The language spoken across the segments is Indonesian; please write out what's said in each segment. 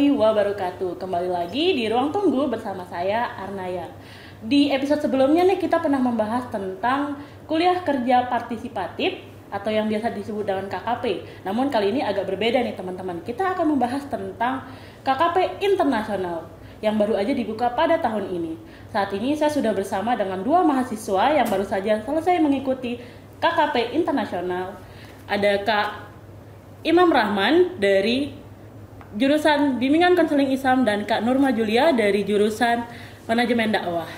warahmatullahi wabarakatuh. Kembali lagi di Ruang Tunggu bersama saya Arnaya. Di episode sebelumnya nih kita pernah membahas tentang kuliah kerja partisipatif atau yang biasa disebut dengan KKP. Namun kali ini agak berbeda nih teman-teman. Kita akan membahas tentang KKP internasional yang baru aja dibuka pada tahun ini. Saat ini saya sudah bersama dengan dua mahasiswa yang baru saja selesai mengikuti KKP internasional. Ada Kak Imam Rahman dari jurusan Bimbingan Konseling Islam dan Kak Nurma Julia dari jurusan Manajemen Dakwah.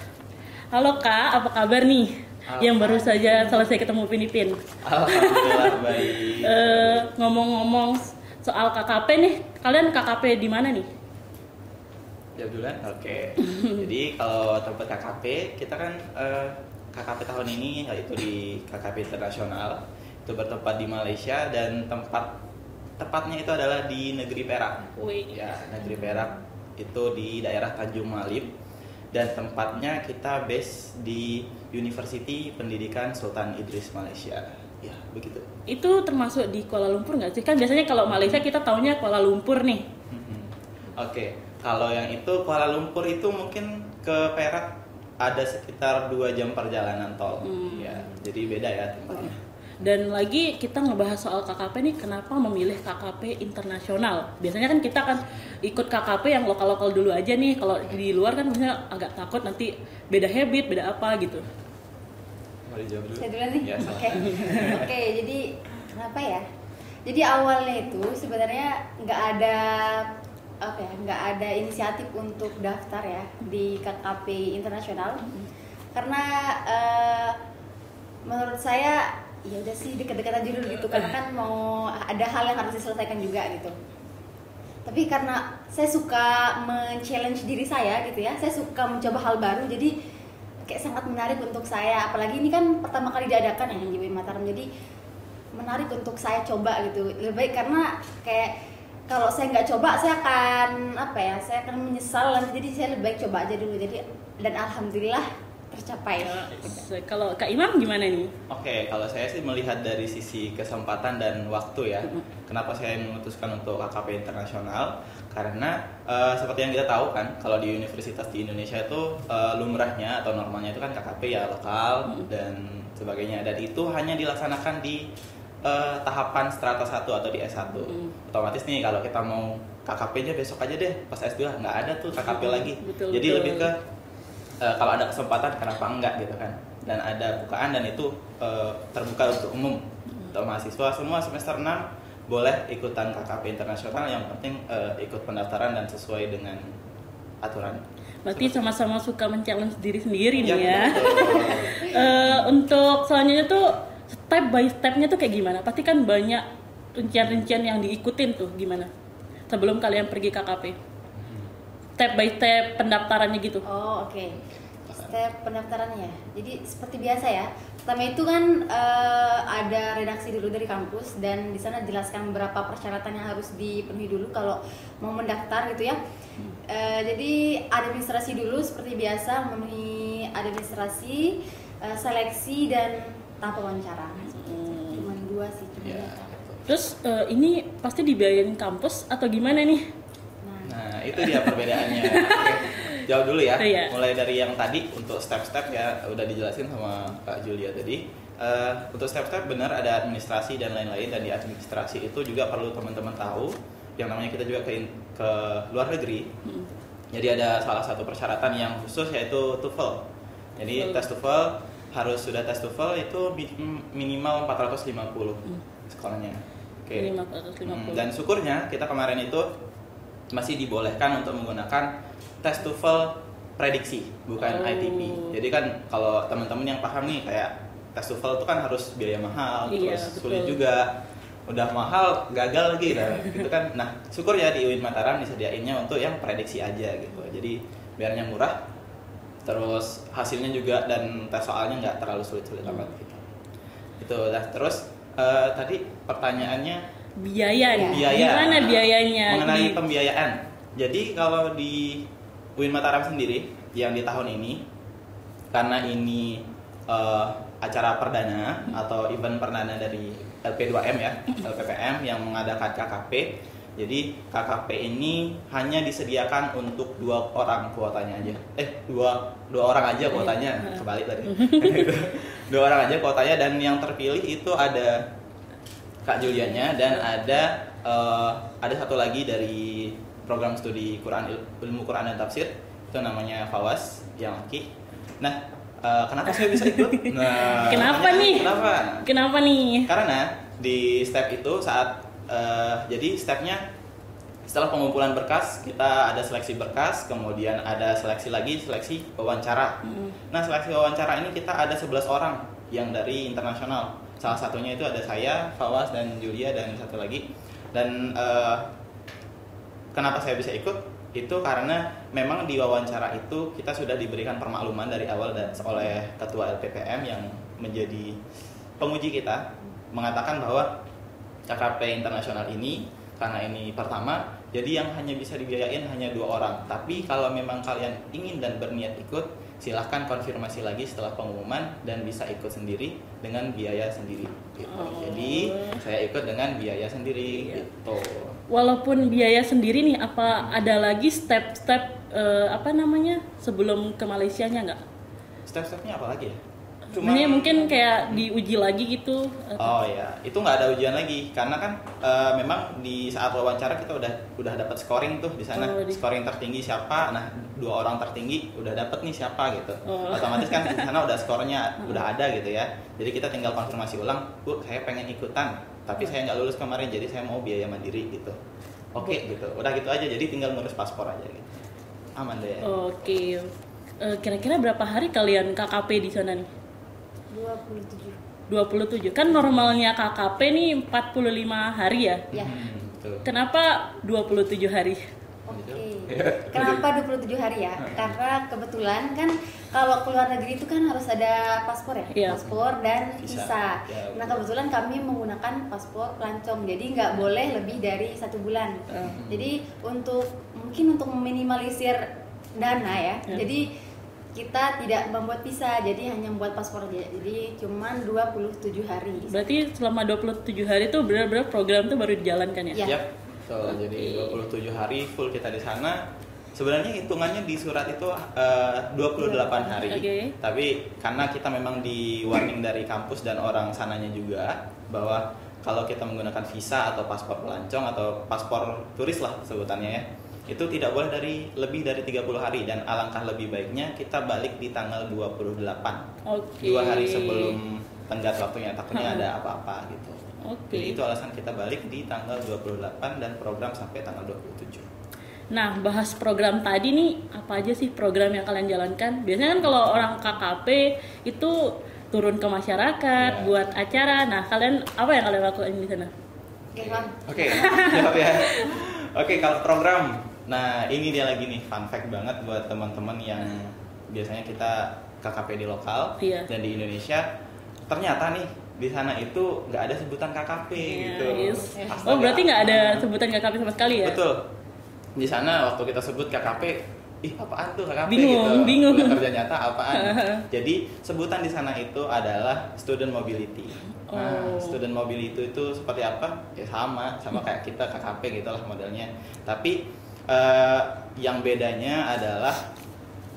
Halo Kak, apa kabar nih? Yang baru saja selesai ketemu Pinipin. Alhamdulillah baik. Ngomong-ngomong soal KKP nih, kalian KKP di mana nih? Jawab duluan? Oke. Jadi kalau tempat KKP, kita kan KKP tahun ini yaitu di KKP internasional. Itu bertempat di Malaysia dan tepatnya itu adalah di negeri Perak. Ya, negeri Perak itu di daerah Tanjung Malib dan tempatnya kita base di University Pendidikan Sultan Idris Malaysia. Ya, begitu. Itu termasuk di Kuala Lumpur nggak sih? Kan biasanya kalau Malaysia kita taunya Kuala Lumpur nih. Oke, kalau yang itu Kuala Lumpur itu mungkin ke Perak ada sekitar 2 jam perjalanan tol. Ya, jadi beda ya tempatnya. Dan lagi kita ngebahas soal KKP nih, kenapa memilih KKP internasional? Biasanya kan kita kan ikut KKP yang lokal-lokal dulu aja nih. Kalau di luar kan misalnya agak takut nanti beda habit, beda apa gitu. Mau dijawab dulu? Saya duluan nih. Ya, Oke, jadi kenapa ya? Jadi awalnya itu sebenarnya nggak ada inisiatif untuk daftar ya di KKP internasional karena menurut saya ya udah sih deket-deket aja dulu gitu karena kan mau ada hal yang harus diselesaikan juga gitu. Tapi karena saya suka men-challenge diri saya gitu ya, saya suka mencoba hal baru jadi kayak sangat menarik untuk saya. Apalagi ini kan pertama kali diadakan ya di UIN Mataram, jadi menarik untuk saya coba gitu. Lebih baik karena kayak kalau saya nggak coba saya akan saya akan menyesal nanti, jadi saya lebih baik coba aja dulu. Jadi dan alhamdulillah tercapai. Kalau Kak Imam gimana nih? Oke, kalau saya sih melihat dari sisi kesempatan dan waktu ya. Kenapa saya memutuskan untuk KKP internasional? Karena seperti yang kita tahu kan, kalau di universitas di Indonesia itu lumrahnya atau normalnya itu kan KKP ya lokal dan sebagainya. Dan itu hanya dilaksanakan di tahapan strata 1 atau di S1. Otomatis nih kalau kita mau KKP-nya besok aja deh, pas S2 nggak ada tuh KKP lagi. Jadi lebih ke kalau ada kesempatan kenapa enggak gitu kan. Dan ada bukaan dan itu terbuka untuk umum. Untuk mahasiswa semua semester 6 boleh ikutan KKP internasional, yang penting ikut pendaftaran dan sesuai dengan aturan. Berarti sama-sama suka men-challenge diri sendiri nih ya. Untuk selanjutnya tuh step by stepnya tuh kayak gimana? Pasti kan banyak rincian-rincian yang diikutin tuh gimana? Sebelum kalian pergi KKP. Step by step pendaftarannya gitu. Oh, oke. Step pendaftarannya. Jadi seperti biasa ya. Pertama itu kan ada redaksi dulu dari kampus dan di sana jelaskan beberapa persyaratan yang harus dipenuhi dulu kalau mau mendaftar gitu ya. Jadi administrasi dulu seperti biasa, memenuhi administrasi, seleksi dan tahap wawancara. Cuman 2 sih Ya. Terus ini pasti dibiayain kampus atau gimana nih? Nah, itu dia perbedaannya. Oke, jawab dulu ya. Iya. Mulai dari yang tadi untuk step-step ya udah dijelasin sama Kak Julia tadi. Untuk step-step benar ada administrasi dan lain-lain, dan di administrasi itu juga perlu teman-teman tahu yang namanya kita juga ke luar negeri. Jadi ada salah satu persyaratan yang khusus yaitu TOEFL. Jadi tes TOEFL harus sudah tes TOEFL itu minimal 450 sekolahnya. Oke. Minimal 450. Dan syukurnya kita kemarin itu masih dibolehkan untuk menggunakan tes TOEFL prediksi, bukan ITP. Jadi kan kalau teman-teman yang paham nih kayak tes TOEFL itu kan harus biaya mahal, Iya, terus betul. sulit juga. Udah mahal, gagal lagi gitu kan. Nah, syukur ya di UIN Mataram disediainnya untuk yang prediksi aja gitu. Jadi biarnya murah, terus hasilnya juga dan tes soalnya nggak terlalu sulit-sulit amat gitu. Itu lah. Terus tadi pertanyaannya Biaya nih. biaya. Gimana biayanya? Mengenai pembiayaan. Jadi kalau di UIN Mataram sendiri yang di tahun ini, karena ini acara perdana atau event perdana dari LP2M ya, LPPM yang mengadakan KKP. Jadi KKP ini hanya disediakan untuk 2 orang kuotanya aja. Dua orang aja kuotanya. Kebalik tadi. 2 orang aja kuotanya, dan yang terpilih itu ada Kak Julianya dan ada satu lagi dari program studi ilmu Quran dan tafsir, itu namanya Fawas yang laki. Nah, kenapa saya bisa ikut? Nah, Kenapa nih? Kenapa nih? Karena di step itu jadi stepnya setelah pengumpulan berkas, kita ada seleksi berkas, kemudian ada seleksi wawancara. Nah, seleksi wawancara ini kita ada 11 orang yang dari internasional. Salah satunya itu ada saya, Fawas, dan Julia, dan satu lagi. Dan kenapa saya bisa ikut? Itu karena memang di wawancara itu kita sudah diberikan permakluman dari awal oleh Ketua LPPM yang menjadi penguji kita, mengatakan bahwa KKP internasional ini, karena ini pertama, jadi yang hanya bisa dibiayain hanya 2 orang. Tapi kalau memang kalian ingin dan berniat ikut, silahkan konfirmasi lagi setelah pengumuman dan bisa ikut sendiri dengan biaya sendiri gitu. Jadi saya ikut dengan biaya sendiri gitu. Walaupun biaya sendiri nih, apa ada lagi step-step sebelum ke Malaysianya nggak? Step-stepnya apa lagi ya? Sebenarnya mungkin kayak diuji lagi gitu. Oh ya, itu nggak ada ujian lagi karena kan memang di saat wawancara kita udah dapat scoring tuh di sana. Scoring tertinggi siapa? Nah, 2 orang tertinggi udah dapat nih siapa gitu. Otomatis kan di sana udah skornya udah ada gitu ya. Jadi kita tinggal konfirmasi ulang, Bu, saya pengen ikutan, tapi saya nggak lulus kemarin, jadi saya mau biaya mandiri gitu. Oke gitu, udah gitu aja. Jadi tinggal ngurus paspor aja gitu. Aman deh. Oke. Kira-kira berapa hari kalian KKP di sana nih? 27. Kan normalnya KKP nih 45 hari ya? Ya. Kenapa 27 hari? Oke. Kenapa 27 hari ya? Karena kebetulan kan kalau keluar negeri itu kan harus ada paspor ya? Iya. Paspor dan visa. Ya, Nah, kebetulan kami menggunakan paspor pelancong, jadi nggak boleh lebih dari 1 bulan. Jadi mungkin untuk meminimalisir dana ya, jadi kita tidak membuat visa, jadi hanya membuat paspor aja. Jadi cuman 27 hari. Berarti selama 27 hari itu benar-benar program tuh baru dijalankan ya? Iya. Yap. Jadi 27 hari full kita di sana. Sebenarnya hitungannya di surat itu 28 hari. Tapi karena kita memang di warning dari kampus dan orang sananya juga bahwa kalau kita menggunakan visa atau paspor pelancong atau paspor turis lah sebutannya ya, itu tidak boleh lebih dari 30 hari, dan alangkah lebih baiknya kita balik di tanggal 28. 2 hari sebelum tenggat waktunya, takutnya ada apa-apa gitu. Jadi itu alasan kita balik di tanggal 28 dan program sampai tanggal 27. Nah, bahas program tadi nih, apa aja sih program yang kalian jalankan? Biasanya kan kalau orang KKP itu turun ke masyarakat, buat acara. Nah, apa yang kalian lakukan di sana? Oke. Jawab ya. Oke, kalau program, nah ini dia lagi nih fun fact banget buat teman-teman yang biasanya kita KKP di lokal dan di Indonesia, ternyata nih di sana itu nggak ada sebutan KKP gitu. Oh, berarti nggak ada sebutan KKP sama sekali ya? Betul. Di sana waktu kita sebut KKP, apaan tuh KKP bingung. Kerja nyata apaan? Jadi sebutan di sana itu adalah student mobility. Nah, student mobility itu seperti apa? Ya sama kayak kita KKP gitulah modelnya. Tapi yang bedanya adalah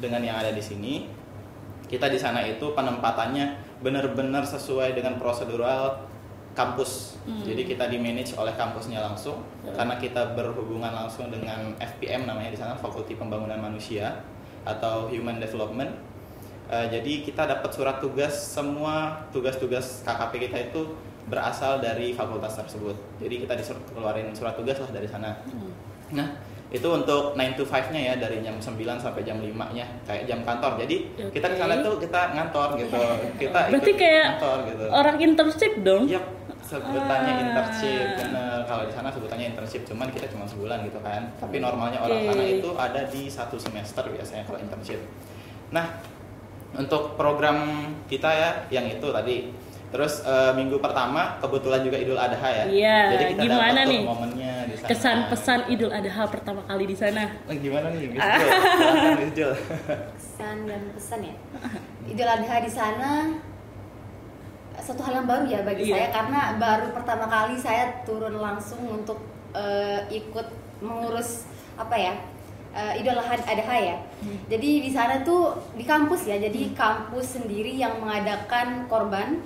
dengan yang ada di sini, kita di sana itu penempatannya benar-benar sesuai dengan prosedural kampus. Jadi kita di manage oleh kampusnya langsung, karena kita berhubungan langsung dengan FPM namanya di sana, Fakulti Pembangunan Manusia atau Human Development. Jadi kita dapat surat tugas, semua tugas-tugas KKP kita itu berasal dari fakultas tersebut. Jadi kita keluarin surat tugas lah dari sana. Nah, itu untuk 9 to 5-nya ya, dari jam 9 sampai jam 5-nya, kayak jam kantor. Jadi kita ke sana tuh kita ngantor gitu. Kita berarti kayak ngantor gitu. Orang internship dong? Yap, sebutannya internship. Bener, kalau di sana sebutannya internship, cuman kita cuma sebulan gitu kan. Tapi normalnya orang sana itu ada di 1 semester biasanya kalau internship. Nah, untuk program kita ya yang itu tadi. Terus minggu pertama kebetulan juga Idul Adha ya. Iya. Jadi kita gimana dapat nih momennya di sana. Kesan pesan Idul Adha pertama kali di sana? Gimana nih? Silakan Jul. Kesan dan pesan ya. Idul Adha di sana satu hal yang baru ya bagi saya, karena baru pertama kali saya turun langsung untuk ikut mengurus Idul Adha ya. Jadi di sana tuh di kampus ya. Jadi kampus sendiri yang mengadakan korban.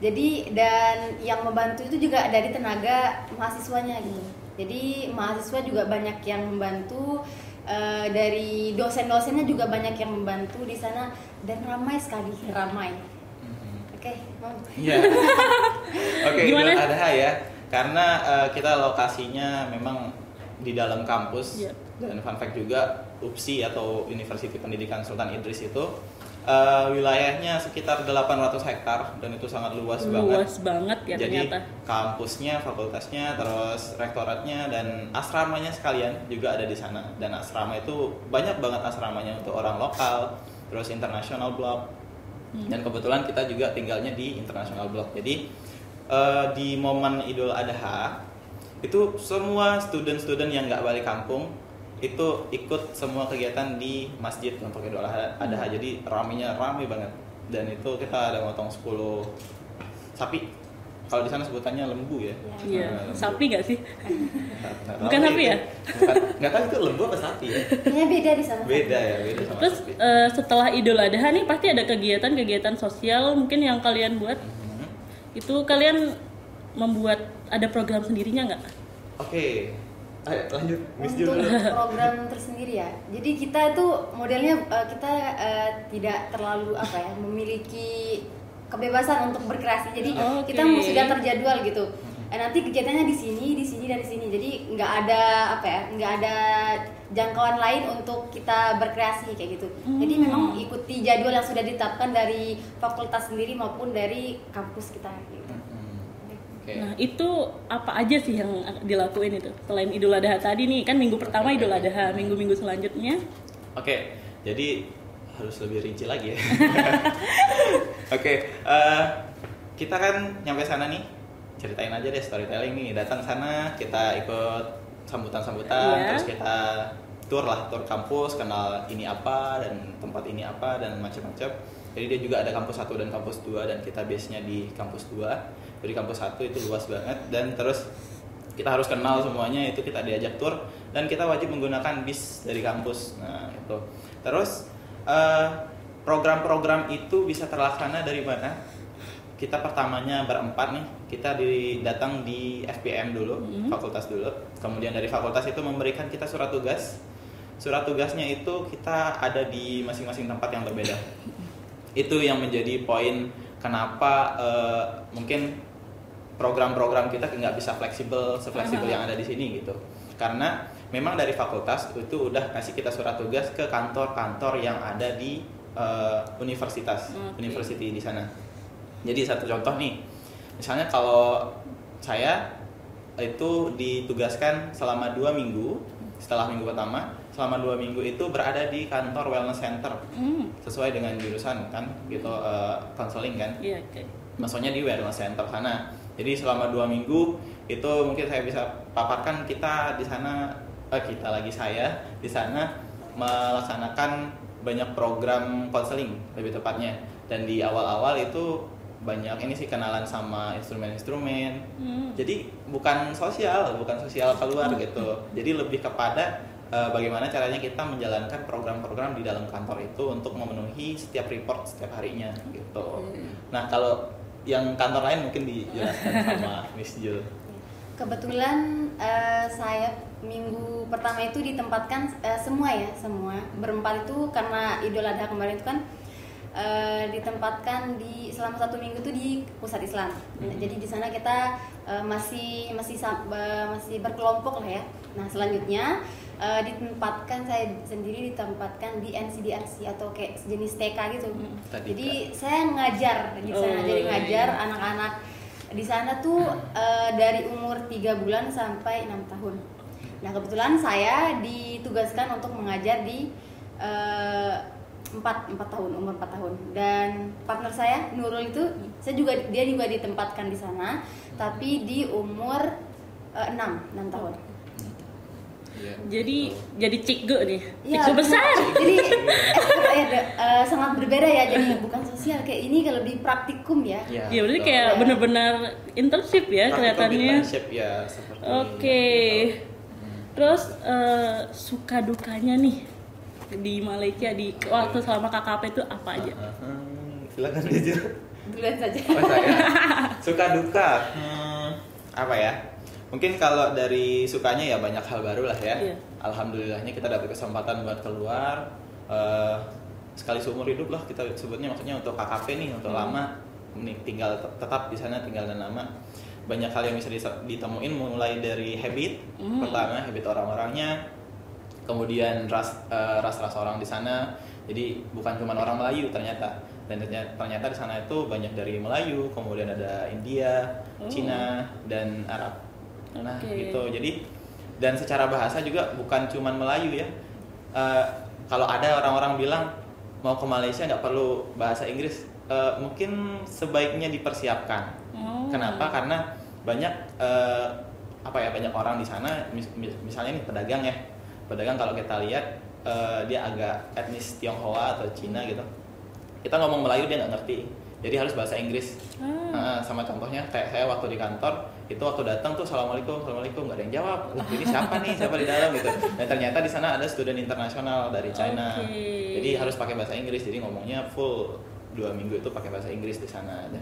Jadi dan yang membantu itu juga dari tenaga mahasiswanya gitu. Jadi mahasiswa juga banyak yang membantu. Dari dosen-dosennya juga banyak yang membantu di sana dan ramai sekali, ramai. Oke, mau. Iya. Oke, Idul Adha ya. Karena kita lokasinya memang di dalam kampus. Yeah. Dan fun fact juga, UPSI atau Universiti Pendidikan Sultan Idris itu wilayahnya sekitar 800 hektar dan itu sangat luas banget. Luas banget ya. Jadi ternyata. kampusnya, fakultasnya, terus rektoratnya dan asramanya sekalian juga ada di sana. Dan asrama itu banyak banget asramanya untuk orang lokal, terus international block. Dan kebetulan kita juga tinggalnya di international block. Jadi di momen Idul Adha itu semua student-student yang nggak balik kampung itu ikut semua kegiatan di masjid untuk Idul Adha. Jadi ramai banget. Dan itu kita ada motong 10 sapi. Kalau di sana sebutannya lembu ya. Iya. Sapi nggak sih? Nggak Bukan tahu sapi ya? Nggak tahu itu lembu apa sapi ya. Kayaknya beda di sana. Beda sama Terus sapi. setelah Idul Adha nih pasti ada kegiatan-kegiatan sosial mungkin yang kalian buat. Itu kalian membuat ada program sendirinya nggak? Oke. Ayo lanjut. Miss Untuk Jul. program tersendiri ya. Jadi kita itu modelnya kita tidak terlalu memiliki kebebasan untuk berkreasi. Jadi kita sudah terjadwal gitu. Nanti kegiatannya di sini, dan di sini. Jadi nggak ada jangkauan lain untuk kita berkreasi kayak gitu. Jadi memang ikuti jadwal yang sudah ditetapkan dari fakultas sendiri maupun dari kampus kita gitu. Okay. Nah itu apa aja sih yang dilakuin itu selain Idul Adha tadi nih kan minggu pertama Idul Adha, minggu-minggu selanjutnya? Oke, jadi harus lebih rinci lagi ya. Oke, kita kan nyampe sana nih, ceritain aja deh storytelling nih. Datang sana, kita ikut sambutan-sambutan, terus kita tur kampus, kenal ini apa dan tempat ini apa dan macam-macam. Jadi dia juga ada kampus 1 dan kampus 2 dan kita base-nya di kampus 2. Jadi kampus 1 itu luas banget dan terus kita harus kenal semuanya, itu kita diajak tur dan kita wajib menggunakan bis dari kampus. Nah, itu. Terus program-program itu bisa terlaksana dari mana? Kita pertamanya berempat nih, kita datang di FPM dulu, fakultas dulu. Kemudian dari fakultas itu memberikan kita surat tugas. Surat tugasnya itu kita ada di masing-masing tempat yang berbeda. Itu yang menjadi poin kenapa mungkin program-program kita nggak bisa sefleksibel yang ada di sini gitu. Karena memang dari fakultas itu udah kasih kita surat tugas ke kantor-kantor yang ada di universitas, university di sana. Jadi satu contoh nih, misalnya kalau saya itu ditugaskan selama 2 minggu, setelah minggu pertama, selama 2 minggu itu berada di kantor wellness center, sesuai dengan jurusan kan, gitu, counseling kan. Iya. Okay. Maksudnya di wellness center sana. Jadi selama 2 minggu itu mungkin saya bisa paparkan kita di sana, saya di sana melaksanakan banyak program konseling lebih tepatnya. Dan di awal-awal itu banyak ini sih kenalan sama instrumen-instrumen. Jadi bukan sosial keluar gitu. Jadi lebih kepada bagaimana caranya kita menjalankan program-program di dalam kantor itu untuk memenuhi setiap report setiap harinya gitu. Nah, kalau yang kantor lain mungkin dijelaskan sama Miss Jul. Kebetulan saya minggu pertama itu ditempatkan semua berempat itu karena Idul Adha kemarin itu kan ditempatkan selama 1 minggu itu di pusat Islam. Jadi di sana kita masih berkelompok lah ya. Nah selanjutnya saya sendiri ditempatkan di NCDRC atau kayak sejenis TK gitu. Jadi saya ngajar di sana. Jadi ngajar anak-anak di sana tuh dari umur 3 bulan sampai 6 tahun. Nah kebetulan saya ditugaskan untuk mengajar di 4 tahun, umur 4 tahun. Dan partner saya Nurul itu dia juga ditempatkan di sana, tapi di umur 6 tahun. Iya, Jadi betul. jadi cikgu nih. Iya, Cikgu besar. Jadi sangat berbeda ya. Jadi bukan sosial kayak ini kalau lebih praktikum ya. Iya, Ya berarti betul. kayak Iya. benar-benar internship ya Praktikum kelihatannya. internship ya seperti Oke. gitu. Terus suka dukanya nih di Malaysia di waktu selama KKP itu apa aja? Silakan jujur. Duluan saja. Oh, saya suka duka. Apa ya? Mungkin kalau dari sukanya ya banyak hal baru lah ya. Iya. Alhamdulillahnya kita dapat kesempatan buat keluar sekali seumur hidup lah kita sebutnya, maksudnya untuk KKP nih, untuk lama tinggal tetap di sana, tinggal dan lama. Banyak hal yang bisa ditemuin mulai dari habit, pertama habit orang-orangnya, kemudian ras orang di sana. Jadi bukan cuma orang Melayu ternyata, dan ternyata di sana itu banyak dari Melayu, kemudian ada India, Cina dan Arab. Nah gitu. Jadi dan secara bahasa juga bukan cuma Melayu ya. Kalau ada orang-orang bilang mau ke Malaysia nggak perlu bahasa Inggris, mungkin sebaiknya dipersiapkan. Kenapa? Karena banyak banyak orang di sana, misalnya nih pedagang ya. Pedagang kalau kita lihat dia agak etnis Tionghoa atau Cina gitu. Kita ngomong Melayu dia nggak ngerti, jadi harus bahasa Inggris. Sama contohnya kayak saya waktu di kantor itu, waktu datang tuh assalamualaikum nggak ada yang jawab. Ini siapa nih, siapa di dalam gitu. Dan ternyata di sana ada student internasional dari China. Jadi harus pakai bahasa Inggris, jadi ngomongnya full 2 minggu itu pakai bahasa Inggris di sana aja.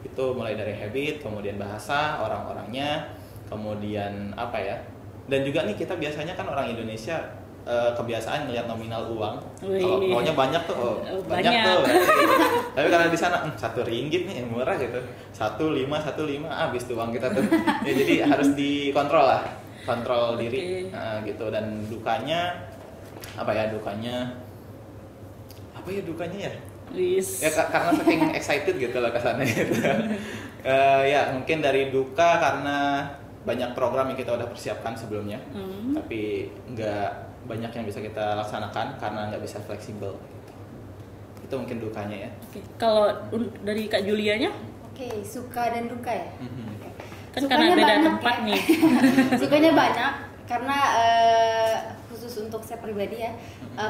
Itu mulai dari habit, kemudian bahasa orang-orangnya, kemudian apa ya. Dan juga nih kita biasanya kan orang Indonesia kebiasaan ngelihat nominal uang. Kalau maunya banyak tuh, banyak tuh. Tapi karena di sana 1 ringgit nih murah gitu. 1,5 habis tuh uang kita tuh. Ya, jadi harus dikontrol lah, kontrol diri gitu. Dan dukanya apa ya? Dukanya ya? Ya karena saking excited gitu loh kesana gitu. Ya mungkin dari duka karena banyak program yang kita udah persiapkan sebelumnya, tapi nggak banyak yang bisa kita laksanakan karena nggak bisa fleksibel. Itu mungkin dukanya ya. Kalau dari Kak Julianya? Oke, suka dan duka ya. Kan karena beda tempat ya. nih. Sukanya banyak karena khusus untuk saya pribadi ya,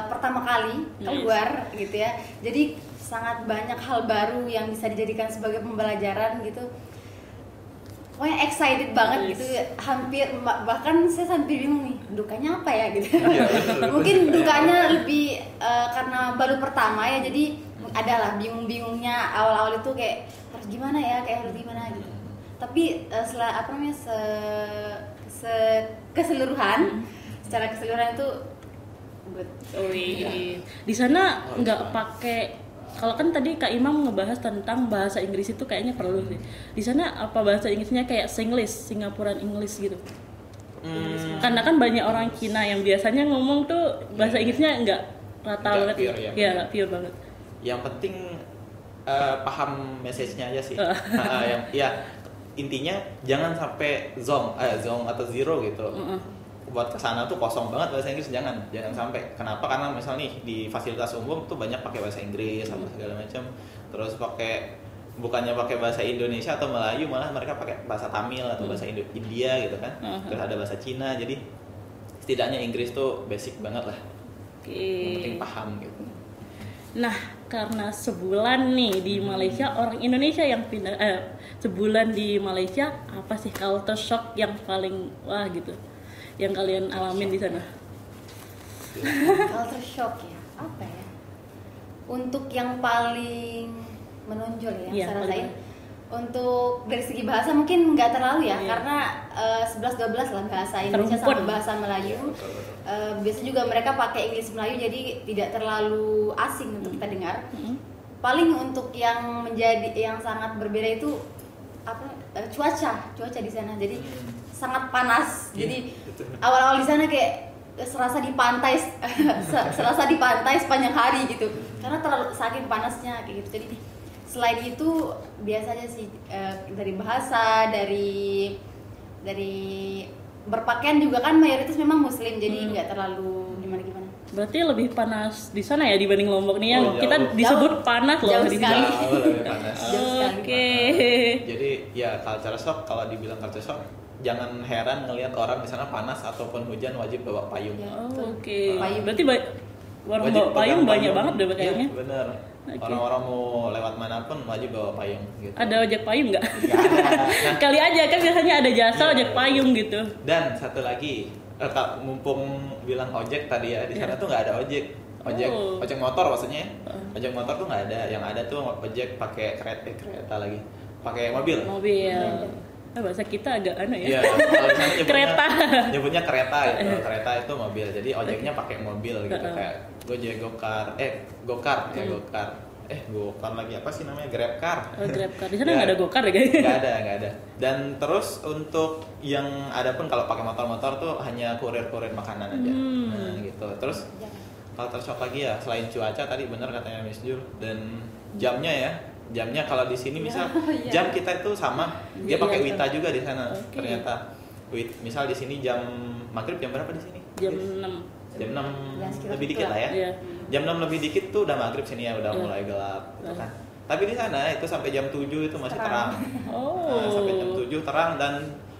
pertama kali keluar gitu ya. Jadi sangat banyak hal baru yang bisa dijadikan sebagai pembelajaran gitu. Pokoknya excited banget gitu, hampir bahkan saya sampai bingung nih dukanya apa ya gitu. Mungkin dukanya lebih karena baru pertama ya, jadi adalah bingung-bingungnya awal-awal itu kayak harus gimana ya, gitu. Tapi setelah keseluruhan, secara keseluruhan itu good. Di sana nggak pakai. Kalau kan tadi Kak Imam ngebahas tentang bahasa Inggris itu kayaknya perlu sih. Di sana apa bahasa Inggrisnya kayak Singlish, Singaporean English gitu? Karena kan banyak orang Cina yang biasanya ngomong tuh bahasa Inggrisnya nggak rata banget, nggak pure banget. Yang penting paham message-nya aja sih. Intinya jangan sampai zong atau zero gitu. Buat kesana tuh kosong banget bahasa Inggris, jangan sampai. Kenapa? Karena misal nih di fasilitas umum tuh banyak pakai bahasa Inggris sama segala macam, terus bukannya pakai bahasa Indonesia atau Melayu, malah mereka pakai bahasa Tamil atau bahasa India gitu kan. Terus ada bahasa Cina, jadi setidaknya Inggris tuh basic banget lah. Yang penting paham gitu. Nah, karena sebulan nih di Malaysia, orang Indonesia yang pindah sebulan di Malaysia, apa sih culture shock yang paling wah gitu yang kalian alamin di sana? Culture shock ya, apa ya? Untuk yang paling menonjol ya, saya rasain. Untuk dari segi bahasa mungkin nggak terlalu ya, karena 11-12 lah bahasa Indonesia sama bahasa Melayu. Biasanya juga mereka pakai Inggris Melayu, jadi tidak terlalu asing untuk kita dengar. Paling untuk yang sangat berbeda itu cuaca di sana. Jadi sangat panas. Jadi awal-awal di sana kayak serasa di pantai sepanjang hari gitu. Karena terlalu saking panasnya kayak gitu. Jadi selain itu biasanya sih dari bahasa, dari berpakaian juga kan mayoritas memang muslim, jadi nggak terlalu gimana. Berarti lebih panas di sana ya dibanding Lombok nih yang kita jauh. disebut panas loh di sana. Jauh lebih panas. Oke. Jadi ya culture shock, kalau dibilang culture shock jangan heran ngelihat orang di sana panas ataupun hujan wajib bawa payung. Ya. Oh, oke. Payung. Berarti orang Wajib bawa payung pegang banyak banget deh Iya, kayaknya. bener. Oke. Orang-orang mau lewat manapun wajib bawa payung gitu. Ada ojek payung nggak? Nggak ada. Nah, Kali aja kan biasanya ada jasa Iya. ojek payung gitu. dan satu lagi, mumpung bilang ojek tadi ya, di sana Iya. tuh nggak ada ojek. Oh. Ojek motor maksudnya. Uh. Ojek motor tuh nggak ada. Yang ada tuh ojek pakai kereta lagi. Pakai mobil. Mobil. Bahasa kita agak aneh Iya, ya. kalau di sana nyebutnya, Kereta. nyebutnya kereta gitu. Kereta itu mobil. Jadi ojeknya pakai mobil gitu Uh-uh. kayak Gojek, Gokar, Gokar ya Hmm. Gokar. Gokar lagi apa sih namanya? Grabcar. Oh, Grabcar. Di sana Ya. nggak ada gokar ya guys? Nggak ada. Dan terus untuk yang ada pun kalau pakai motor-motor tuh hanya kurir-kurir makanan aja. Hmm. Nah, gitu. Terus kalau tershock lagi ya selain cuaca tadi benar katanya Miss Jul dan jamnya ya. Jamnya kalau di sini misal Iya. jam kita itu sama, dia Iya, pakai iya. wita juga di sana. Oke. Ternyata misal di sini jam maghrib jam berapa di sini? Jam 6. Jam 6 Ya, sekitar lebih dikit itulah. lah ya. Iya. Jam 6 lebih dikit tuh udah maghrib sini ya, udah Iya. mulai gelap gitu Iya. kan. Tapi di sana itu sampai jam 7 itu masih terang. Oh. Nah, sampai jam 7 terang dan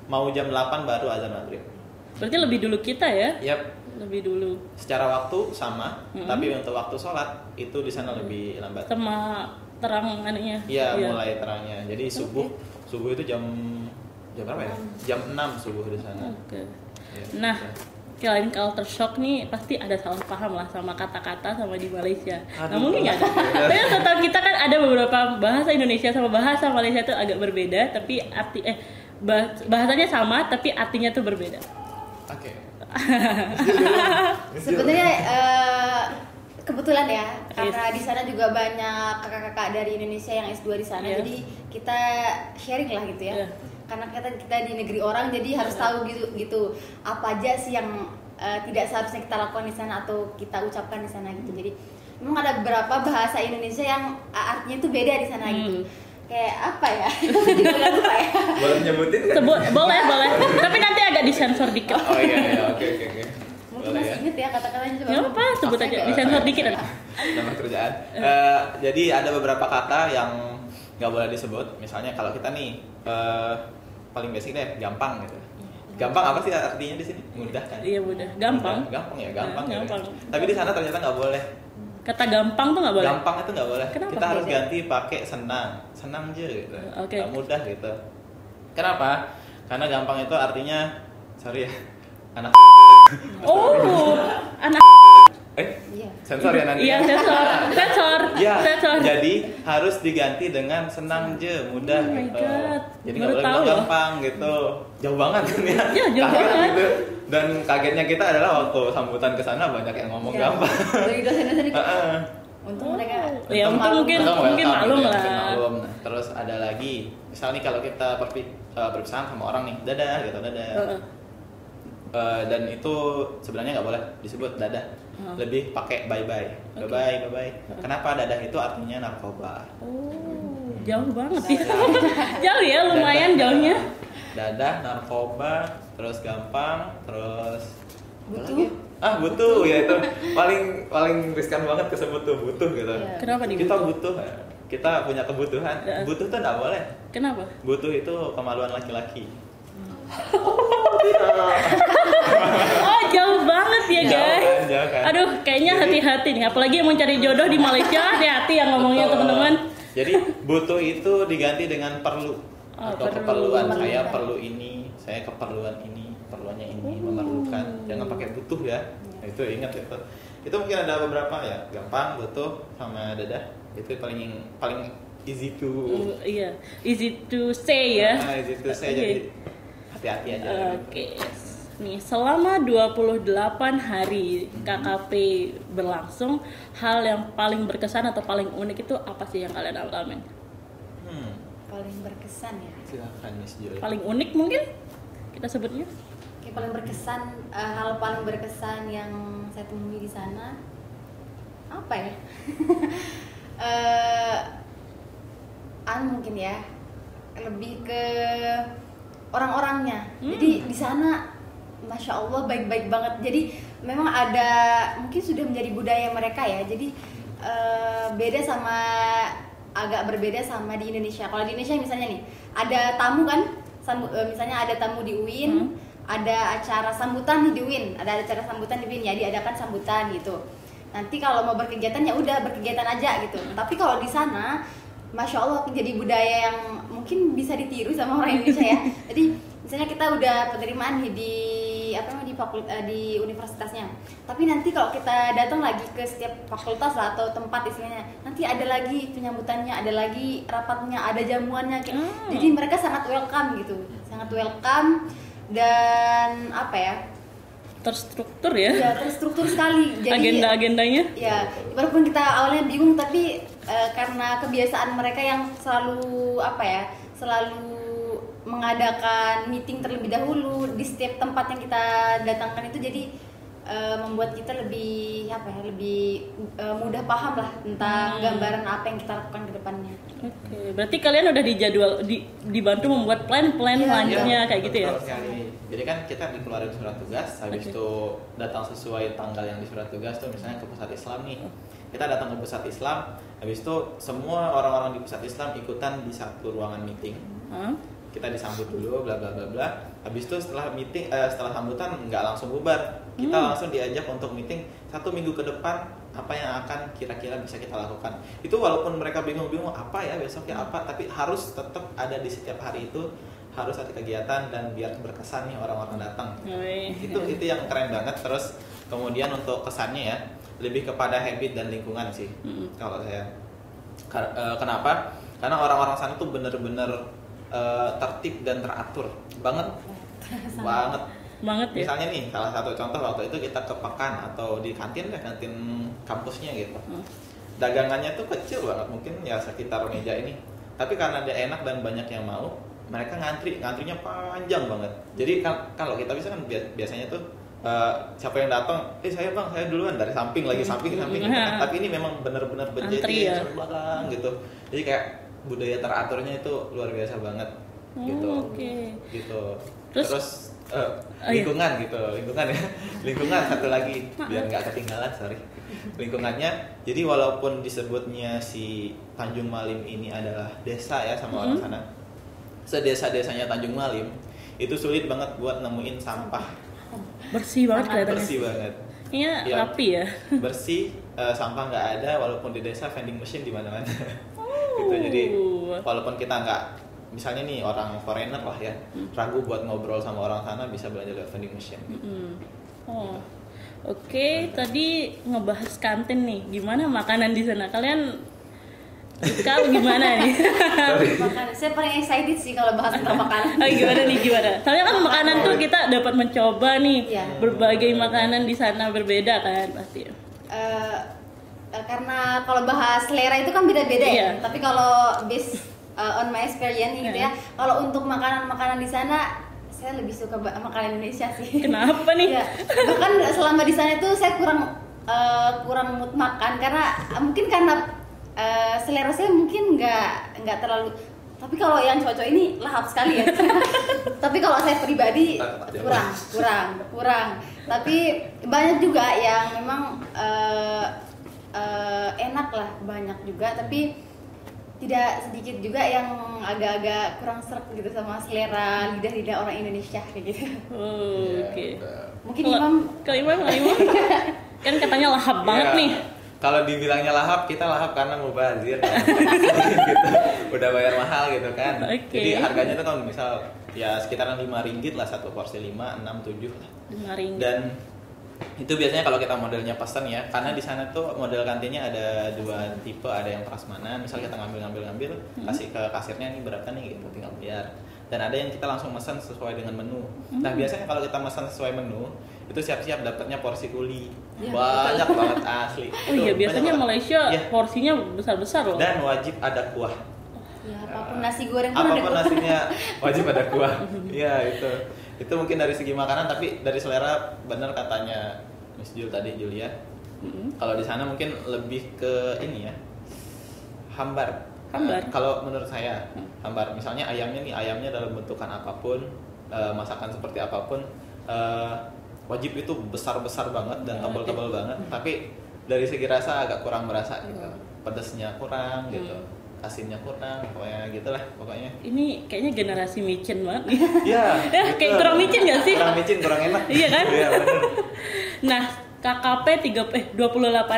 mau jam 8 baru azan maghrib. Berarti lebih dulu kita ya? Yap, Lebih dulu. secara waktu sama, Mm-mm. tapi untuk waktu sholat itu di sana lebih lambat. Sama terang anunya. Iya, mulai terangnya. Jadi subuh itu jam berapa ya? Jam 6 subuh di sana. Oke. Ya, Nah, gitu. kalian culture shock nih pasti ada salah paham lah sama kata-kata sama di Malaysia. Nah Aduh. mungkin nggak ada. Tapi setahu kita kan ada beberapa bahasa Indonesia sama bahasa Malaysia itu agak berbeda, tapi bahasanya sama tapi artinya tuh berbeda. Oke. Sebenarnya kebetulan ya, karena di sana juga banyak kakak-kakak dari Indonesia yang S2 di sana, Iya. jadi kita sharing lah gitu ya. Iya. Karena kita di negeri orang, jadi harus tahu gitu apa aja sih yang tidak seharusnya kita lakukan di sana atau kita ucapkan di sana gitu. Jadi memang ada beberapa bahasa Indonesia yang artinya itu beda di sana gitu. Kayak apa ya? Juga lupa ya. Boleh nyebutin kan? Boleh. Tapi nanti agak disensor dikit. Oh iya, oke. Mungkin Boleh masih ya. inget ya kata-katanya coba. Nggak apa, sebut aja. Disensor dikit. Nama kerjaan. Jadi ada beberapa kata yang nggak boleh disebut. Misalnya kalau kita nih paling basic deh, gampang gitu. Gampang apa sih artinya di sini? Mudah kan? Iya mudah. Gampang. Gampang ya. Gampang. Tapi di sana ternyata nggak boleh. Kata gampang tuh nggak boleh. Gampang itu nggak boleh. Kenapa Kita harus beda? ganti pakai senang aja gitu. Oke. Nggak mudah gitu. Kenapa? Karena gampang itu artinya, sorry ya, anak. Oh, anak. Iya. Sensor ya nanti. Iya sensor. Ya, Sensor. jadi harus diganti dengan senang je, mudah Oh my gitu. God, Jadi baru nggak boleh tahu bilang loh. gampang gitu. Jauh banget kan ya. Iya, jauh Kaget banget. gitu. Dan kagetnya kita adalah waktu sambutan ke sana banyak yang ngomong Iya. gampang. Dari dosen-dosen itu. Heeh. Untung mereka. Ya, untung mungkin welcome malum gitu ya, lah. mungkin malum. Nah, terus ada lagi, misal nih kalau kita berpisahan sama orang nih, dadah gitu, dadah. Heeh. Dan itu sebenarnya nggak boleh disebut dadah, lebih pakai bye bye, Oke. bye bye. Kenapa dadah itu artinya narkoba? Oh, jauh banget ya. Jauh ya, lumayan Dadah, jauhnya. Dadah, narkoba, terus gampang, terus apa Butuh. lagi? Butuh ya itu paling riskan banget kesebut tuh butuh gitu. Iya. Kenapa nih? Kita butuh, kita punya kebutuhan. Ya. Butuh tuh nggak boleh. Kenapa? Butuh itu kemaluan laki-laki. Oh, jauh banget ya, Jauh guys. kan, jauh kan. Aduh, kayaknya Jadi- hati-hati nih. Apalagi yang mau cari jodoh di Malaysia, hati-hati yang ngomongnya Betul. teman-teman. Jadi butuh itu diganti dengan perlu atau perlu. keperluan. Saya Memerlukan. perlu ini, saya keperluan ini, perluannya ini, memerlukan. Jangan pakai butuh ya. Nah, itu ingat itu. Itu mungkin ada beberapa ya, gampang, butuh, sama dadah. Itu paling easy to Iya, easy to say ya. easy to say. Oke. Jadi hati-hati aja. Oke. Nih, selama 28 hari KKP berlangsung, hal yang paling berkesan atau paling unik itu apa sih yang kalian alamin? Paling berkesan ya. Silakan Miss Joy. Paling unik mungkin kita sebutnya? Kayak paling berkesan, hal paling berkesan yang saya temui di sana apa ya? Mungkin ya lebih ke orang-orangnya. Jadi di sana, masya Allah baik-baik banget. Jadi memang ada mungkin sudah menjadi budaya mereka ya. Jadi agak berbeda sama di Indonesia. Kalau di Indonesia misalnya nih ada tamu kan, misalnya ada tamu di UIN, ada acara sambutan di UIN, ada acara sambutan di UIN ya, diadakan sambutan gitu. Nanti kalau mau berkegiatan ya udah berkegiatan aja gitu. Tapi kalau di sana, masya Allah menjadi budaya yang mungkin bisa ditiru sama orang Indonesia ya. Jadi misalnya kita udah penerimaan di di universitasnya. Tapi nanti kalau kita datang lagi ke setiap fakultas lah, atau tempat istilahnya, nanti ada lagi penyambutannya, ada lagi rapatnya, ada jamuannya. Jadi mereka sangat welcome gitu, sangat welcome dan apa ya? Terstruktur ya? Ya terstruktur sekali. Jadi agenda-agendanya? Ya, walaupun kita awalnya bingung, tapi karena kebiasaan mereka yang selalu selalu mengadakan meeting terlebih dahulu di setiap tempat yang kita datangkan itu, jadi membuat kita lebih mudah paham lah tentang gambaran apa yang kita lakukan ke depannya. Oke, berarti kalian udah dibantu membuat plan selanjutnya kayak gitu ya? Betul sekali. Jadi kan kita dikeluarin surat tugas, habis itu datang sesuai tanggal yang di surat tugas tuh, misalnya ke pusat Islam nih. Kita datang ke pusat Islam, habis itu semua orang-orang di pusat Islam ikutan di satu ruangan meeting. Kita disambut dulu, bla bla bla bla. Habis itu setelah meeting, setelah sambutan nggak langsung bubar. Kita langsung diajak untuk meeting 1 minggu ke depan, apa yang akan kira-kira bisa kita lakukan. Itu walaupun mereka bingung-bingung apa ya besoknya apa, tapi harus tetap ada di setiap hari itu, harus ada kegiatan dan biar berkesan nih orang-orang datang. Itu yang keren banget. Terus kemudian untuk kesannya ya lebih kepada habit dan lingkungan sih. Kalau saya kenapa? Karena orang-orang sana tuh bener-bener tertib dan teratur banget. Banget ya. Misalnya nih salah satu contoh, waktu itu kita ke Pekan atau di kantin kampusnya gitu. Dagangannya tuh kecil banget, mungkin ya sekitar meja ini. Tapi karena dia enak dan banyak yang mau, mereka ngantrinya panjang banget. Jadi kalau kita bisa kan biasanya tuh siapa yang datang, saya bang, saya duluan, dari samping gitu. Tapi ini memang benar-benar berjejer belakang gitu. Jadi kayak budaya teraturnya itu luar biasa banget gitu. Gitu. Terus lingkungan gitu, lingkungan satu lagi biar nggak ketinggalan, lingkungannya. Jadi walaupun disebutnya si Tanjung Malim ini adalah desa ya sama orang sana, sedesa-desanya Tanjung Malim itu sulit banget buat nemuin sampah. Bersih banget kelihatannya. Bersih banget. Iya, rapi ya. Bersih, sampah nggak ada, walaupun di desa vending machine di mana-mana. Gitu. Jadi walaupun kita nggak, misalnya nih orang foreigner lah ya, ragu buat ngobrol sama orang sana, bisa belanja lewat vending machine. Gitu. Tadi ngebahas kantin nih, gimana makanan di sana? Kalian kalau gimana nih? Makanan, saya paling excited sih kalau bahas tentang makanan. Gimana? Soalnya kan makanan tuh kita dapat mencoba nih, berbagai makanan di sana berbeda kan pasti. Karena kalau bahas selera itu kan beda-beda ya. Tapi kalau based on my experience gitu ya, kalau untuk makanan-makanan di sana, saya lebih suka makanan Indonesia sih. Kenapa nih? Ya, bahkan selama di sana itu saya kurang mood makan karena selera saya mungkin nggak terlalu. Tapi kalau yang cocok ini lahap sekali ya. Tapi kalau saya pribadi kurang. Tapi banyak juga yang memang enak lah, banyak juga. Tapi tidak sedikit juga yang agak-agak kurang sreg gitu sama selera lidah orang Indonesia kayak gitu. Mungkin Imam kan katanya lahap banget nih. Kalau dibilangnya lahap, kita lahap karena mubazir kan? Gitu. Udah bayar mahal gitu kan. Jadi harganya tuh kalau misal ya sekitaran 5 ringgit lah satu porsi, 5, 6, 7 lah. 5 ringgit. Dan itu biasanya kalau kita modelnya pesan ya, karena di sana tuh model kantinnya ada 2 tipe, ada yang prasmanan, misal kita ngambil, kasih ke kasirnya nih berapa nih gitu, tinggal bayar. Dan ada yang kita langsung pesan sesuai dengan menu. Nah biasanya kalau kita pesan sesuai menu, itu siap-siap dapatnya porsi uli, banyak banget asli. Biasanya Malaysia porsinya besar-besar loh. Dan wajib ada kuah. Apapun nasi goreng pun apapun nasinya wajib ada kuah. Iya itu mungkin dari segi makanan, tapi dari selera benar katanya Miss Julia. Kalau di sana mungkin lebih ke ini ya, hambar. Kalau menurut saya hambar, misalnya ayamnya dalam bentukan apapun, masakan seperti apapun, wajib itu besar-besar banget dan tebal-tebal banget. Tapi dari segi rasa agak kurang berasa gitu, pedasnya kurang gitu. asinnya kurang, pokoknya gitulah pokoknya. Ini kayaknya generasi micin banget nih. Iya. Kayak kurang micin gak sih? Kurang micin, kurang enak. Iya kan? Iya benar. Nah, KKP 28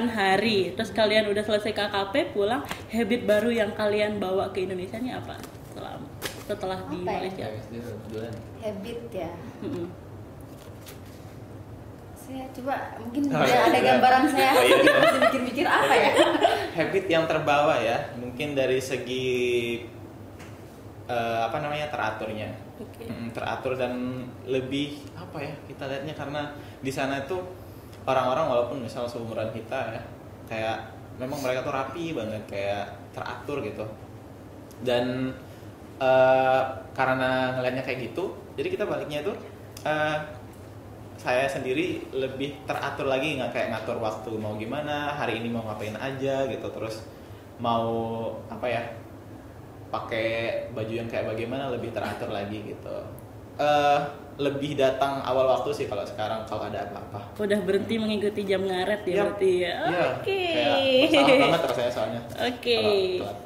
hari. Terus kalian udah selesai KKP pulang, habit baru yang kalian bawa ke Indonesia ini apa? Setelah di Apa ya? Malaysia. Habit ya. Mm-mm. Saya coba mungkin Oh, ada iya. gambaran saya. Oh, iya. Masih mikir-mikir apa ya? Habit yang terbawa ya, mungkin dari segi teraturnya. Oke. Teratur dan lebih apa ya kita lihatnya, karena di sana itu orang-orang walaupun misal seumuran kita ya, kayak memang mereka tuh rapi banget, kayak teratur gitu. Dan karena ngelihatnya kayak gitu, jadi kita baliknya itu saya sendiri lebih teratur lagi, nggak kayak ngatur waktu mau gimana, hari ini mau ngapain aja gitu, terus mau apa ya, pakai baju yang kayak bagaimana, lebih teratur lagi gitu. Lebih datang awal waktu sih kalau sekarang kalau ada apa-apa. Udah berhenti mengikuti jam ngaret ya Yap. berarti ya. Iya, Oke. kayak salah banget rasanya soalnya. Oke. Kalau telat.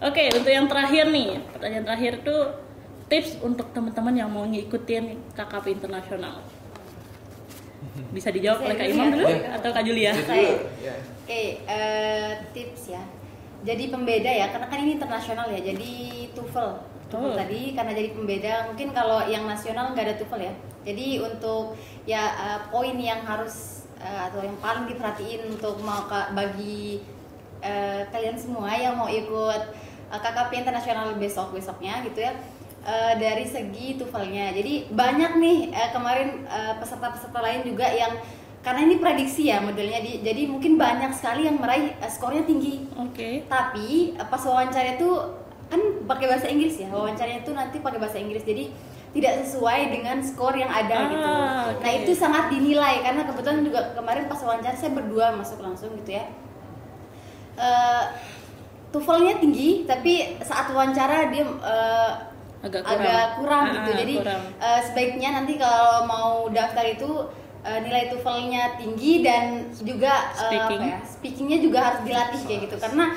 Oke, untuk yang terakhir nih, pertanyaan terakhir tuh tips untuk teman-teman yang mau ngikutin KKP internasional. Bisa dijawab oleh Kak Imam dulu Iya. atau Kak Julia? Saya. Iya. Oke, tips ya. Jadi pembeda ya, karena kan ini internasional ya. Jadi TOEFL tadi karena jadi pembeda. Mungkin kalau yang nasional nggak ada TOEFL ya. Jadi untuk ya poin yang harus atau yang paling diperhatiin untuk bagi kalian semua yang mau ikut KKP internasional besoknya gitu ya. Dari segi TOEFL-nya. Jadi banyak nih kemarin peserta-peserta lain juga yang karena ini prediksi ya modelnya, jadi mungkin banyak sekali yang meraih skornya tinggi. Oke. Tapi pas wawancara itu kan pakai bahasa Inggris ya, wawancaranya itu nanti pakai bahasa Inggris, jadi tidak sesuai dengan skor yang ada gitu. oke. Nah itu sangat dinilai karena kebetulan juga kemarin pas wawancara saya berdua masuk langsung gitu ya. TOEFL-nya tinggi, tapi saat wawancara dia Agak kurang gitu. Jadi kurang. sebaiknya nanti kalau mau daftar itu nilai TOEFL-nya tinggi dan juga speakingnya juga harus dilatih kayak gitu. Karena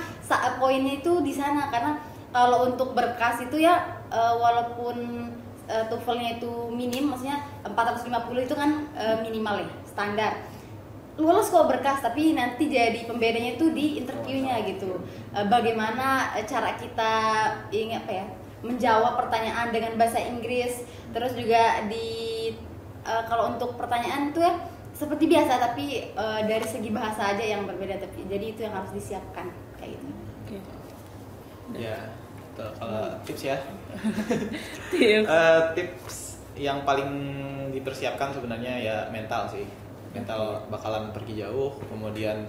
poinnya itu di sana, karena kalau untuk berkas itu ya walaupun TOEFL-nya itu minim, maksudnya 450 itu kan minimal ya, standar. Lulus kok berkas, tapi nanti jadi pembedanya itu di interviewnya gitu. Bagaimana cara kita menjawab pertanyaan dengan bahasa Inggris, terus juga kalau untuk pertanyaan itu ya seperti biasa, tapi dari segi bahasa aja yang berbeda, tapi jadi itu yang harus disiapkan kayak gitu. Oke. Ya, kalau tips ya. Tips. Tips yang paling dipersiapkan sebenarnya ya mental sih. Mental bakalan pergi jauh, kemudian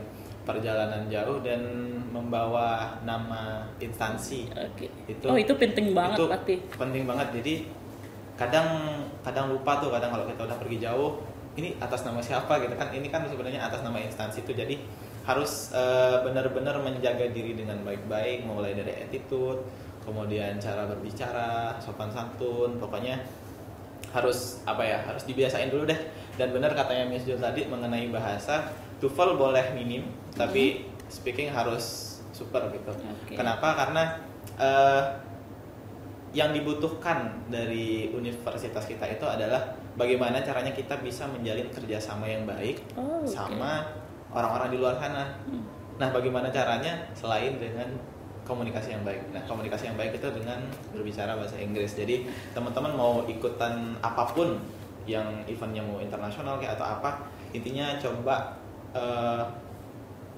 perjalanan jauh dan membawa nama instansi. Oke. Itu penting banget itu pasti. penting banget. Jadi kadang lupa tuh, kadang kalau kita udah pergi jauh, ini atas nama siapa gitu kan, ini kan sebenarnya atas nama instansi itu. Jadi harus benar-benar menjaga diri dengan baik-baik, mulai dari attitude, kemudian cara berbicara, sopan santun, pokoknya harus harus dibiasain dulu deh. Dan benar katanya Miss Jul tadi mengenai bahasa, TOEFL boleh minim, tapi speaking harus super gitu. Okay. Kenapa? Karena yang dibutuhkan dari universitas kita itu adalah bagaimana caranya kita bisa menjalin kerjasama yang baik sama orang-orang di luar sana. Nah, bagaimana caranya selain dengan komunikasi yang baik. Nah, komunikasi yang baik itu dengan berbicara bahasa Inggris. Jadi teman-teman mau ikutan apapun, yang eventnya mau internasional kayak atau apa, intinya coba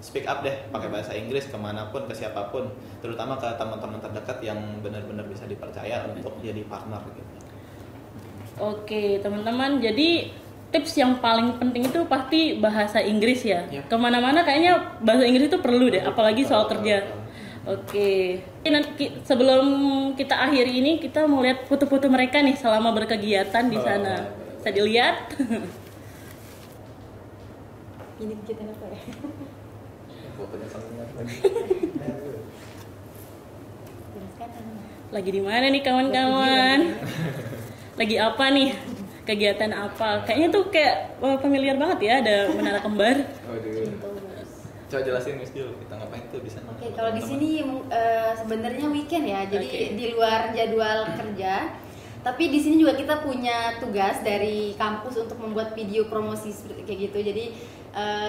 speak up deh, pakai bahasa Inggris kemanapun, ke siapapun, terutama ke teman-teman terdekat yang benar-benar bisa dipercaya untuk jadi partner gitu. Oke, teman-teman, jadi tips yang paling penting itu pasti bahasa Inggris ya. Yep. Kemana-mana kayaknya bahasa Inggris itu perlu deh, apalagi soal kerja. Oke. Nanti sebelum kita akhiri ini, kita mau lihat foto-foto mereka nih selama berkegiatan di sana. Bisa dilihat. Ini kita apa ya? Fotonya sangat lagi. Lagi di mana nih kawan-kawan? Lagi apa nih? Kegiatan apa? Kayaknya tuh kayak familiar banget ya, ada menara kembar. Coba jelasin Miss Jul, kita ngapain tuh di sana? Oke, kalau di sini sebenarnya weekend ya, jadi Oke. di luar jadwal kerja. Tapi di sini juga kita punya tugas dari kampus untuk membuat video promosi seperti kayak gitu. Jadi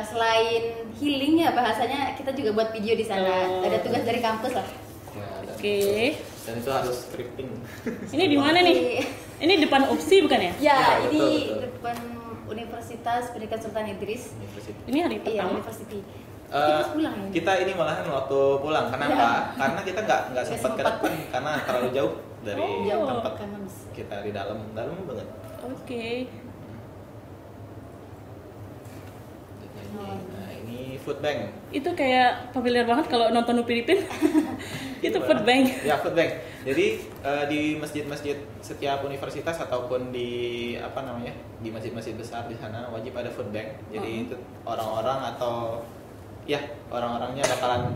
selain healing ya bahasanya, kita juga buat video di sana. Oh. Ada tugas dari kampus lah. Ya, dan, Oke. dan itu harus scripting. Ini di mana nih? Ini depan UPSI bukan ya? Ya, Ya, ini betul. depan Universitas Pendidikan Sultan Idris. University. Ini hari Iya, pertama. University. Eh, Kita pulang ya. kita ini malahan waktu pulang, kenapa? Ya. Karena kita nggak Nggak sempat ke sempat. depan karena terlalu jauh dari Oh. Jauh tempat karena kita di dalam banget. Oke. Nah ini food bank. Itu kayak familiar banget kalau nonton Upin Ipin. Itu food bank. Ya food bank. Jadi di masjid-masjid setiap universitas ataupun di apa namanya di masjid-masjid besar di sana wajib ada food bank. Jadi itu orang-orang atau ya orang-orangnya bakalan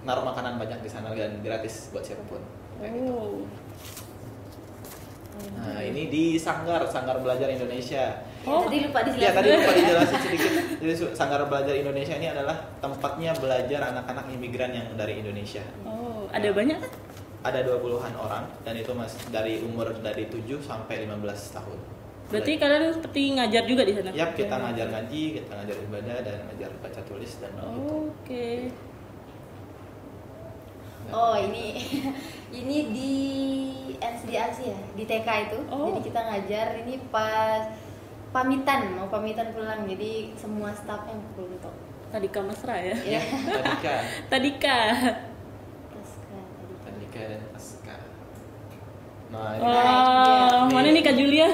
naruh makanan banyak di sana dan gratis buat siapapun. Kayak gitu. Oh. Nah ini di Sanggar Belajar Indonesia. Ya, tadi lupa dijelasin. Ya tadi lupa dijelasin sedikit. Jadi Sanggar Belajar Indonesia ini adalah tempatnya belajar anak-anak imigran yang dari Indonesia. Oh, ada banyak kan? Ada 20-an orang dan itu masih dari umur dari 7 sampai 15 tahun. Berarti kalian seperti ngajar juga di sana? Yap, kita ngajar ngaji, kita ngajar ibadah dan ngajar baca tulis dan gitu. Oke. Oh ini ini di NSDAC ya, di TK itu. Oh. Jadi kita ngajar ini pas mau pamitan pulang. Jadi semua staffnya belum tahu. Tadika Mesra ya? Ya. Tadika, Tadika. Pasca tadi. Tadika dan Pasca. Nah, ini Wah, Ini. mana nih Kak Julia?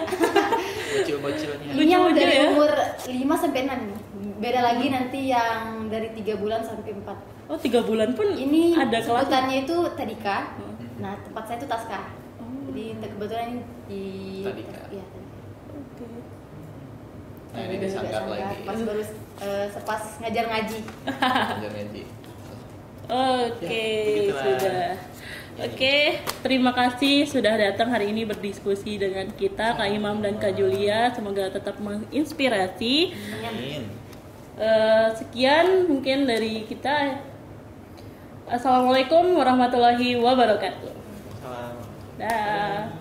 bocil-bocilnya. Lu- Ini yang Lucu dari ya? umur 5 sampai 6. Beda lagi nanti yang dari 3 bulan sampai 4. Oh, 3 bulan pun Ini ada kelas. sebutannya itu Tadika. Hmm. Nah, tempat saya itu Taska. Oh. Jadi kebetulan ini di Tadika. Iya, Tadika. Oke. Nah, ini Dan juga disanggar Sanggar. lagi. Pas baru sepas ngajar ngaji. Ngajar ngaji. Oke, Ya, begitulah. sudah. Oke, terima kasih sudah datang hari ini berdiskusi dengan kita Kak Imam dan Kak Julia. Semoga tetap menginspirasi. Amin. Sekian mungkin dari kita. Assalamualaikum warahmatullahi wabarakatuh. Salam. Dah.